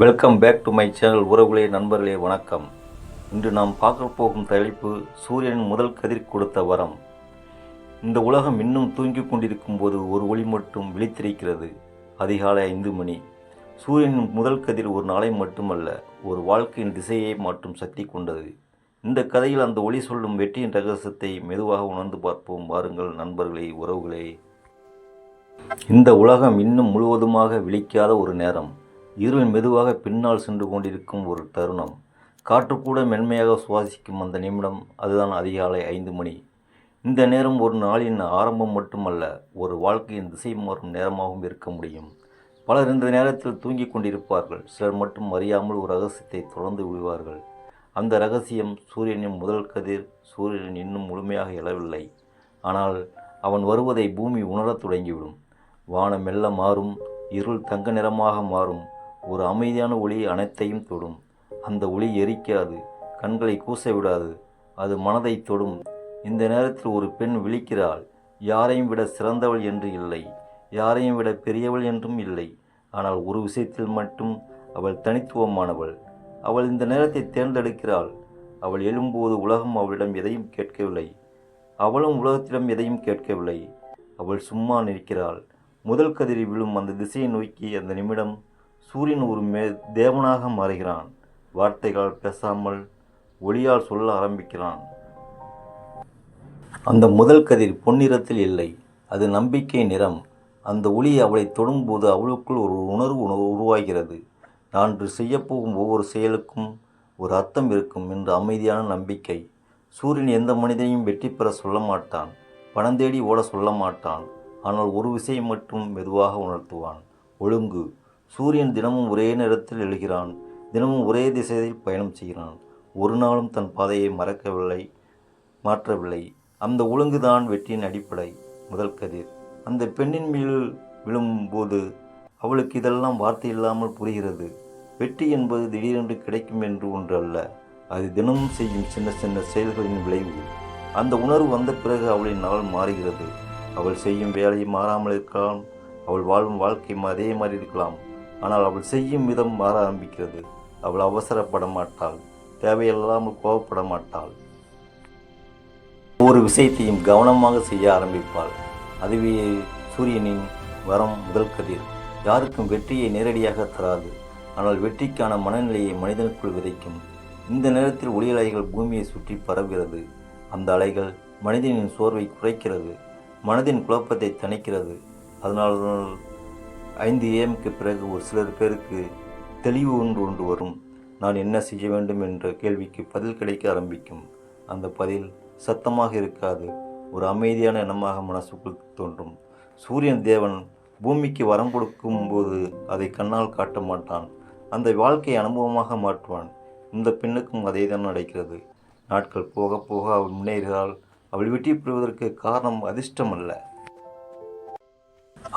Welcome back to my channel. உறவுகளே, நண்பர்களே, வணக்கம். இன்று நாம் பார்க்க போகும் தலைப்பு சூரியனின் முதல் கதிர் கொடுத்த வரம். இந்த உலகம் இன்னும் தூங்கிக் கொண்டிருக்கும் போது ஒரு ஒளி மட்டும் விழித்திருக்கிறது. அதிகாலை 5 மணி. சூரியனின் முதல் கதிர் ஒரு நாளை மட்டுமல்ல, ஒரு வாழ்க்கையின் திசையை மாற்றும் சக்தி கொண்டது. இந்த கதையில் அந்த ஒளி சொல்லும் வெற்றியின் ரகசியத்தை மெதுவாக உணர்ந்து பார்ப்போம். வாருங்கள் நண்பர்களே, உறவுகளே. இந்த உலகம் இன்னும் முழுவதுமாக விழிக்காத ஒரு நேரம். இருள் மெதுவாக பின்னால் சென்று கொண்டிருக்கும் ஒரு தருணம். காற்று கூட மென்மையாக சுவாசிக்கும் அந்த நிமிடம், அதுதான் அதிகாலை 5 மணி. இந்த நேரம் ஒரு நாளின் ஆரம்பம் மட்டுமல்ல, ஒரு வாழ்க்கையின் திசை மாறும் நேரமாகவும் இருக்க முடியும். பலர் இந்த நேரத்தில் தூங்கிக் கொண்டிருப்பார்கள். சிலர் மட்டும் அறியாமல் ஒரு ரகசியத்தை தொடர்ந்து விடுவார்கள். அந்த ரகசியம் சூரியனின் முதல் கதிர். சூரியன் இன்னும் முழுமையாக எழவில்லை, ஆனால் அவன் வருவதை பூமி உணரத் தொடங்கிவிடும். வானம் மெல்ல மாறும், இருள் தங்க நிறமாக மாறும். ஒரு அமைதியான ஒளி அனைத்தையும் தொடும். அந்த ஒளி எரிக்காது, கண்களை கூச விடாது, அது மனதை தொடும். இந்த நேரத்தில் ஒரு பெண் விழிக்கிறாள். யாரையும் விட சிறந்தவள் என்று இல்லை, யாரையும் விட பெரியவள் என்றும் இல்லை. ஆனால் ஒரு விஷயத்தில் மட்டும் அவள் தனித்துவமானவள். அவள் இந்த நேரத்தை தேர்ந்தெடுக்கிறாள். அவள் எழும்போது உலகம் அவளிடம் எதையும் கேட்கவில்லை, அவளும் உலகத்திடம் எதையும் கேட்கவில்லை. அவள் சும்மா நிற்கிறாள். முதல் கதிர் விழும் அந்த திசையை நோக்கி. அந்த நிமிடம் சூரியன் ஒரு தேவனாக மாறுகிறான். வார்த்தைகளால் பேசாமல் ஒளியால் சொல்ல ஆரம்பிக்கிறான். அந்த முதல் கதிர் பொன்னிறத்தில் இல்லை, அது நம்பிக்கை நிறம். அந்த ஒளி அவளை தொடும்போது அவளுக்குள் ஒரு உணர்வு உருவாகிறது. நான் செய்யப்போகும் ஒவ்வொரு செயலுக்கும் ஒரு அர்த்தம் இருக்கும் என்ற அமைதியான நம்பிக்கை. சூரியன் எந்த மனிதனையும் வெற்றி பெற சொல்ல மாட்டான், பணம் தேடி ஓட சொல்ல மாட்டான். ஆனால் ஒரு விஷயம் மட்டும் மெதுவாக உணர்த்துவான்: ஒழுங்கு. சூரியன் தினமும் ஒரே நேரத்தில் எழுகிறான், தினமும் ஒரே திசையில் பயணம் செய்கிறான். ஒரு நாளும் தன் பாதையை மாற்றவில்லை. அந்த ஒழுங்குதான் வெற்றியின் அடிப்படை. முதல் கதிர் அந்த பெண்ணின் மீது விழும்போது அவளுக்கு இதெல்லாம் வார்த்தை இல்லாமல் புரிகிறது. வெற்றி என்பது திடீரென்று கிடைக்கும் என்று ஒன்று அல்ல, அது தினமும் செய்யும் சின்ன சின்ன செயல்களின் விளைவு. அந்த உணர்வு வந்த பிறகு அவளின் நாள் மாறுகிறது. அவள் செய்யும் வேலை மாறாமல் இருக்கலாம், அவள் வாழும் வாழ்க்கை அதே மாதிரி இருக்கலாம். ஆனால் அவள் செய்யும் விதம் மாற ஆரம்பிக்கிறது. அவள் அவசரப்பட மாட்டாள், தேவையில்லாமல் கோபப்பட மாட்டாள். ஒவ்வொரு விஷயத்தையும் கவனமாக செய்ய ஆரம்பிப்பாள். அதுவே சூரியனின் வரம். முதல் கதிர் யாருக்கும் வெற்றியை நேரடியாக தராது, ஆனால் வெற்றிக்கான மனநிலையை மனிதனுக்குள் விதைக்கும். இந்த நேரத்தில் ஒளி அலைகள் பூமியை சுற்றி பரவுகிறது. அந்த அலைகள் மனிதனின் சோர்வை குறைக்கிறது, மனதின் குழப்பத்தை தணிக்கிறது. அதனால் 5 AM பிறகு ஒரு சிலர் பேருக்கு தெளிவு ஒன்று வரும். நான் என்ன செய்ய வேண்டும் என்ற கேள்விக்கு பதில் கிடைக்க ஆரம்பிக்கும். அந்த பதில் சத்தமாக இருக்காது, ஒரு அமைதியான எண்ணமாக மனசுக்குள் தோன்றும். சூரியன் தேவன் பூமிக்கு வரம் கொடுக்கும் போது அதை கண்ணால் காட்ட மாட்டான், அந்த வாழ்க்கையை அனுபவமாக மாற்றுவான். இந்த பெண்ணுக்கும் அதே தான் நடக்கிறது. நாட்கள் போக போக அவள் முன்னேறுகிறாள். அவள் வெற்றி பெறுவதற்கு காரணம் அதிர்ஷ்டம் அல்ல,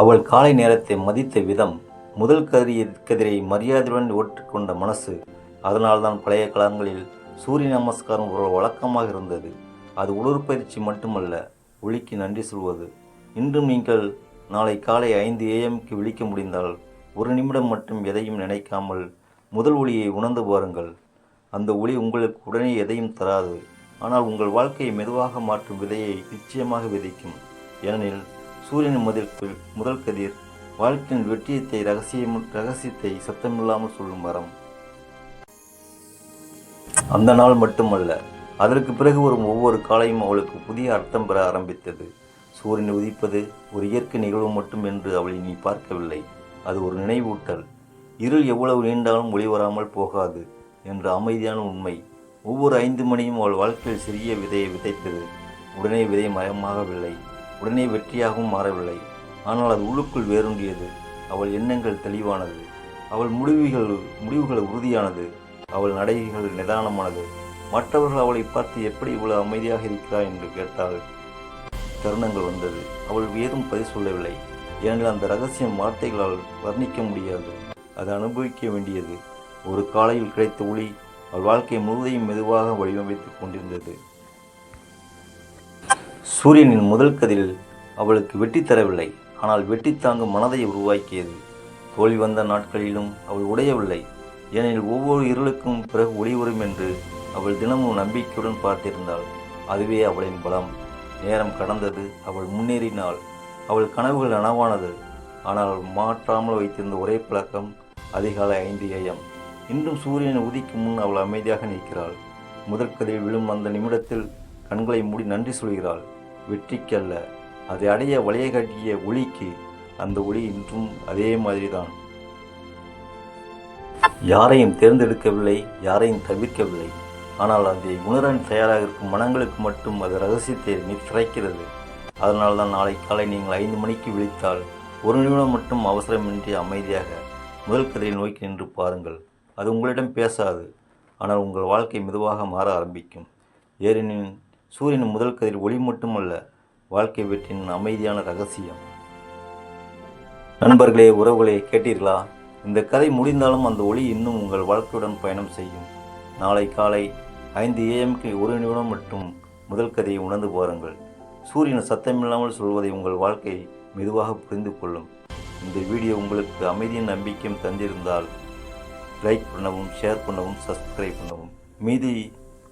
அவள் காலை நேரத்தை மதித்த விதம். முதல் கதிரை மரியாதையுடன் ஓற்றிக்கொண்ட மனசு. அதனால்தான் பழைய காலங்களில் சூரிய நமஸ்காரம் ஒரு வழக்கமாக இருந்தது. அது உடற்பயிற்சி மட்டுமல்ல, ஒளிக்கு நன்றி சொல்வது. இன்றும் நீங்கள் நாளை காலை 5 AM விழிக்க முடிந்தால் ஒரு நிமிடம் மட்டும் எதையும் நினைக்காமல் முதல் ஒளியை உணர்ந்து பாருங்கள். அந்த ஒளி உங்களுக்கு உடனே எதையும் தராது, ஆனால் உங்கள் வாழ்க்கையை மெதுவாக மாற்றும் விதையை நிச்சயமாக விதைக்கும். ஏனெனில் சூரியன் முதல் கதிர் வாழ்க்கையின் வெற்றியத்தை ரகசியத்தை சத்தமில்லாமல் சொல்லும் வரம். அந்த நாள் மட்டுமல்ல, அதற்கு பிறகு வரும் ஒவ்வொரு காலையும் அவளுக்கு புதிய அர்த்தம் பெற ஆரம்பித்தது. சூரியன் உதிப்பது ஒரு இயற்கை நிகழ்வு மட்டும் என்று அவளை நீ பார்க்கவில்லை, அது ஒரு நினைவூட்டல். இருள் எவ்வளவு நீண்டாலும் ஒளி வராமல் போகாது என்ற அமைதியான உண்மை. ஒவ்வொரு 5 மணியும் அவள் வாழ்க்கையில் சிறிய விதையை விதைத்தது. உடனே விதை மயமாகவில்லை, உடனே வெற்றியாகவும் மாறவில்லை, ஆனால் அது உள்ளுக்குள் வேரூன்றியது. அவள் எண்ணங்கள் தெளிவானது, அவள் முடிவுகள் உறுதியானது, அவள் நடைகள் நிதானமானது. மற்றவர்கள் அவளை பார்த்து எப்படி இவ்வளவு அமைதியாக இருக்கிறாய் என்று கேட்டால் தருணங்கள் வந்தது. அவள் ஏதும் பதில் சொல்லவில்லை, ஏனெனில் அந்த ரகசியம் வார்த்தைகளால் வர்ணிக்க முடியாது, அது அனுபவிக்க வேண்டியது. ஒரு காலையில் கிடைத்த ஒளி அவள் வாழ்க்கை முழுவதையும் மெதுவாக வடிவமைத்துக் கொண்டிருந்தது. சூரியனின் முதல் கதிரில் அவளுக்கு வெற்றி தரவில்லை, ஆனால் வெற்றி தாங்கும் மனதை உருவாக்கியது. தோல்வி வந்த நாட்களிலும் அவள் உடையவில்லை, ஏனெனில் ஒவ்வொரு இருளுக்கும் பிறகு ஒளி வரும் என்று அவள் தினமும் நம்பிக்கையுடன் பார்த்திருந்தாள். அதுவே அவளின் பலம். நேரம் கடந்தது, அவள் முன்னேறினாள், அவள் கனவுகள் நனவானது. ஆனால் அவள் மாற்றாமல் வைத்திருந்த ஒரே பழக்கம் அதிகாலை 5 AM. இன்றும் சூரியன் உதிக்கும் முன் அவள் அமைதியாக நிற்கிறாள். முதற்கதில் விழும் அந்த நிமிடத்தில் கண்களை மூடி நன்றி சொல்கிறாள். வெற்றிக்கு அல்ல, அதை அடைய வழியை காட்டிய ஒளிக்கு. அந்த ஒளி இன்றும் அதே மாதிரிதான். யாரையும் தேர்ந்தெடுக்கவில்லை, யாரையும் தவிர்க்கவில்லை. ஆனால் அதை உணர தயாராக இருக்கும் மனங்களுக்கு மட்டும் அது ரகசியத்தை திறக்கிறது. அதனால்தான் நாளை காலை நீங்கள் 5 மணிக்கு விழித்தால் 1 நிமிடம் மட்டும் அவசரமின்றி அமைதியாக முதல் கதிரை நோக்கி நின்று பாருங்கள். அது உங்களிடம் பேசாது, ஆனால் உங்கள் வாழ்க்கை மெதுவாக மாற ஆரம்பிக்கும். ஏனெனில் சூரியனின் முதல் கதிர் ஒளி மட்டுமல்ல, வாழ்க்கை வெற்றியின் அமைதியான ரகசியம். நண்பர்களே, உறவுகளே, கேட்டீர்களா? இந்த கதை முடிந்தாலும் அந்த ஒளி இன்னும் உங்கள் வாழ்க்கையுடன் பயணம் செய்யும். நாளை காலை 5 AM-க்கு 1 நிமிடம் மட்டும் முதல் கதையை உணர்ந்து பாருங்கள். சூரியன் சத்தமில்லாமல் சொல்வதை உங்கள் வாழ்க்கை மெதுவாக புரிந்து கொள்ளும். இந்த வீடியோ உங்களுக்கு அமைதியின் நம்பிக்கையும் தந்திருந்தால் லைக் பண்ணவும், ஷேர் பண்ணவும், சப்ஸ்கிரைப் பண்ணவும்.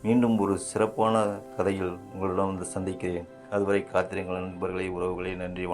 மீண்டும் ஒரு சிறப்பான கதையில் உங்களிடம் வந்து சந்திக்கிறேன். அதுவரை காத்திருங்கள் நண்பர்களே, உறவுகளே. நன்றி.